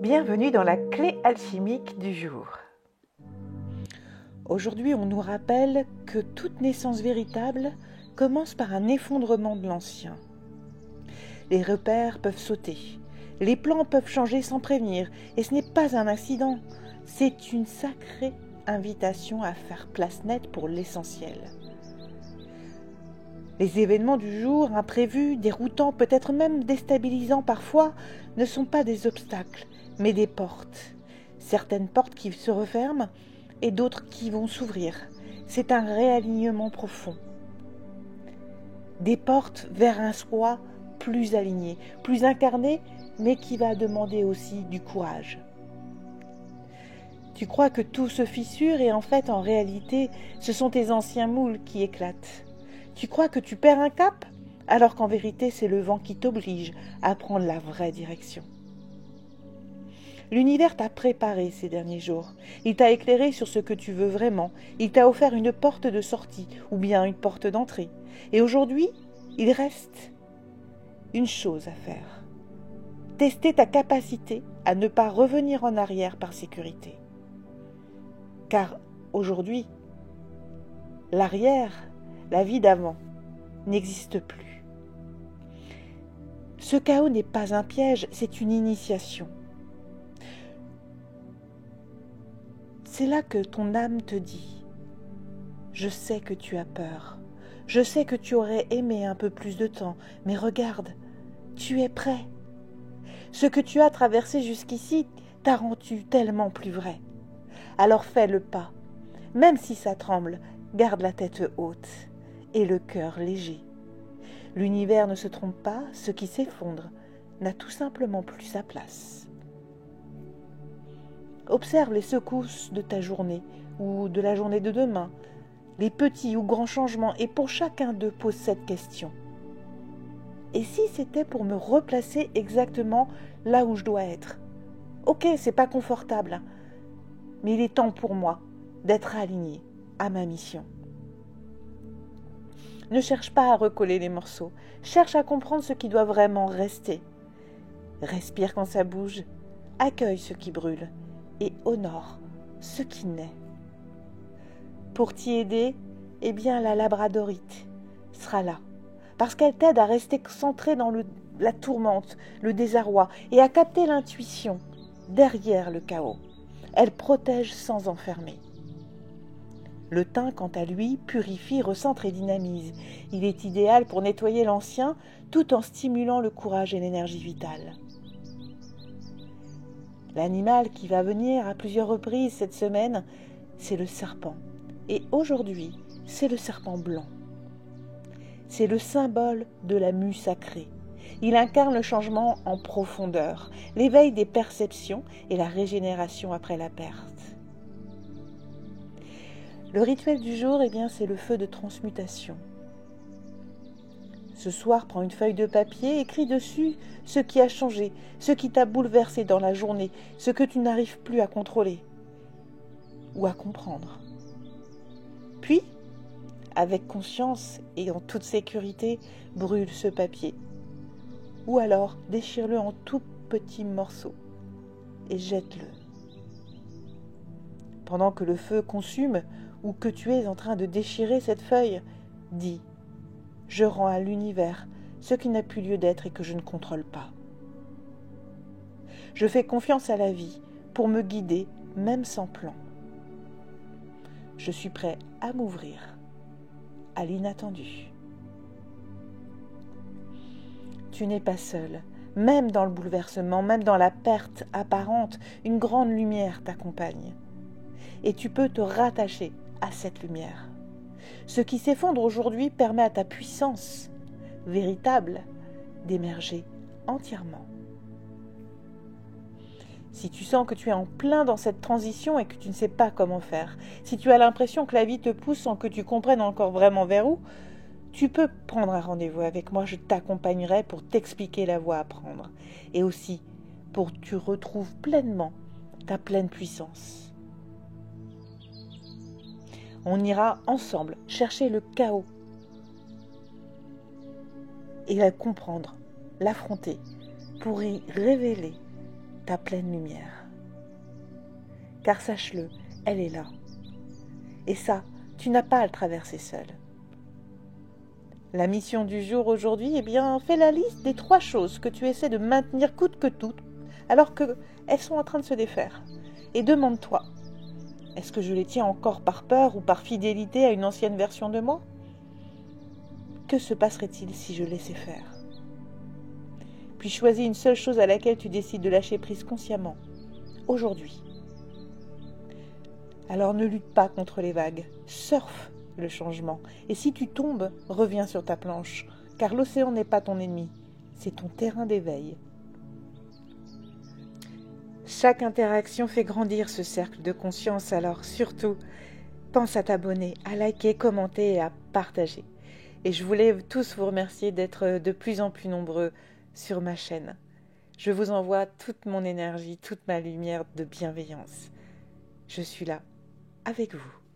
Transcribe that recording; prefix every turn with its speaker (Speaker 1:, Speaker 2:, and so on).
Speaker 1: Bienvenue dans la clé alchimique du jour. Aujourd'hui, on nous rappelle que toute naissance véritable commence par un effondrement de l'ancien. Les repères peuvent sauter, les plans peuvent changer sans prévenir, et ce n'est pas un accident, c'est une sacrée invitation à faire place nette pour l'essentiel. Les événements du jour, imprévus, déroutants, peut-être même déstabilisants parfois, ne sont pas des obstacles, mais des portes. Certaines portes qui se referment et d'autres qui vont s'ouvrir. C'est un réalignement profond. Des portes vers un soi plus aligné, plus incarné, mais qui va demander aussi du courage. Tu crois que tout se fissure et en réalité, ce sont tes anciens moules qui éclatent. Tu crois que tu perds un cap, alors qu'en vérité, c'est le vent qui t'oblige à prendre la vraie direction. L'univers t'a préparé ces derniers jours. Il t'a éclairé sur ce que tu veux vraiment. Il t'a offert une porte de sortie ou bien une porte d'entrée. Et aujourd'hui, il reste une chose à faire. Tester ta capacité à ne pas revenir en arrière par sécurité. Car aujourd'hui, l'arrière, la vie d'avant, n'existe plus. Ce chaos n'est pas un piège, c'est une initiation. C'est là que ton âme te dit « Je sais que tu as peur, je sais que tu aurais aimé un peu plus de temps, mais regarde, tu es prêt. Ce que tu as traversé jusqu'ici t'a rendu tellement plus vrai. Alors fais le pas, même si ça tremble, garde la tête haute et le cœur léger. L'univers ne se trompe pas, ce qui s'effondre n'a tout simplement plus sa place. » Observe les secousses de ta journée ou de la journée de demain, les petits ou grands changements, et pour chacun d'eux, pose cette question. Et si c'était pour me replacer exactement là où je dois être? Ok, c'est pas confortable, mais il est temps pour moi d'être aligné à ma mission. Ne cherche pas à recoller les morceaux, cherche à comprendre ce qui doit vraiment rester. Respire quand ça bouge, accueille ce qui brûle et honore ce qui naît. Pour t'y aider, la labradorite sera là, parce qu'elle t'aide à rester centré dans la tourmente, le désarroi, et à capter l'intuition derrière le chaos. Elle protège sans enfermer. Le thym, quant à lui, purifie, recentre et dynamise. Il est idéal pour nettoyer l'ancien, tout en stimulant le courage et l'énergie vitale. L'animal qui va venir à plusieurs reprises cette semaine, c'est le serpent. Et aujourd'hui, c'est le serpent blanc. C'est le symbole de la mue sacrée. Il incarne le changement en profondeur, l'éveil des perceptions et la régénération après la perte. Le rituel du jour, c'est le feu de transmutation. Ce soir, prends une feuille de papier, écris dessus ce qui a changé, ce qui t'a bouleversé dans la journée, ce que tu n'arrives plus à contrôler ou à comprendre. Puis, avec conscience et en toute sécurité, brûle ce papier. Ou alors, déchire-le en tout petits morceaux et jette-le. Pendant que le feu consume ou que tu es en train de déchirer cette feuille, dis: je rends à l'univers ce qui n'a plus lieu d'être et que je ne contrôle pas. Je fais confiance à la vie pour me guider, même sans plan. Je suis prêt à m'ouvrir à l'inattendu. Tu n'es pas seul, même dans le bouleversement, même dans la perte apparente, une grande lumière t'accompagne. Et tu peux te rattacher à cette lumière. Ce qui s'effondre aujourd'hui permet à ta puissance véritable d'émerger entièrement. Si tu sens que tu es en plein dans cette transition et que tu ne sais pas comment faire, si tu as l'impression que la vie te pousse sans que tu comprennes encore vraiment vers où, tu peux prendre un rendez-vous avec moi, je t'accompagnerai pour t'expliquer la voie à prendre et aussi pour que tu retrouves pleinement ta pleine puissance. On ira ensemble chercher le chaos et la comprendre, l'affronter, pour y révéler ta pleine lumière. Car sache-le, elle est là. Et ça, tu n'as pas à le traverser seul. La mission du jour aujourd'hui, eh bien, fais la liste des 3 choses que tu essaies de maintenir coûte que coûte, alors qu'elles sont en train de se défaire. Et demande-toi, est-ce que je les tiens encore par peur ou par fidélité à une ancienne version de moi ? Que se passerait-il si je laissais faire ? Puis choisis une seule chose à laquelle tu décides de lâcher prise consciemment, aujourd'hui. Alors ne lutte pas contre les vagues, surfe le changement. Et si tu tombes, reviens sur ta planche, car l'océan n'est pas ton ennemi, c'est ton terrain d'éveil. Chaque interaction fait grandir ce cercle de conscience, alors surtout, pense à t'abonner, à liker, commenter et à partager. Et je voulais tous vous remercier d'être de plus en plus nombreux sur ma chaîne. Je vous envoie toute mon énergie, toute ma lumière de bienveillance. Je suis là, avec vous.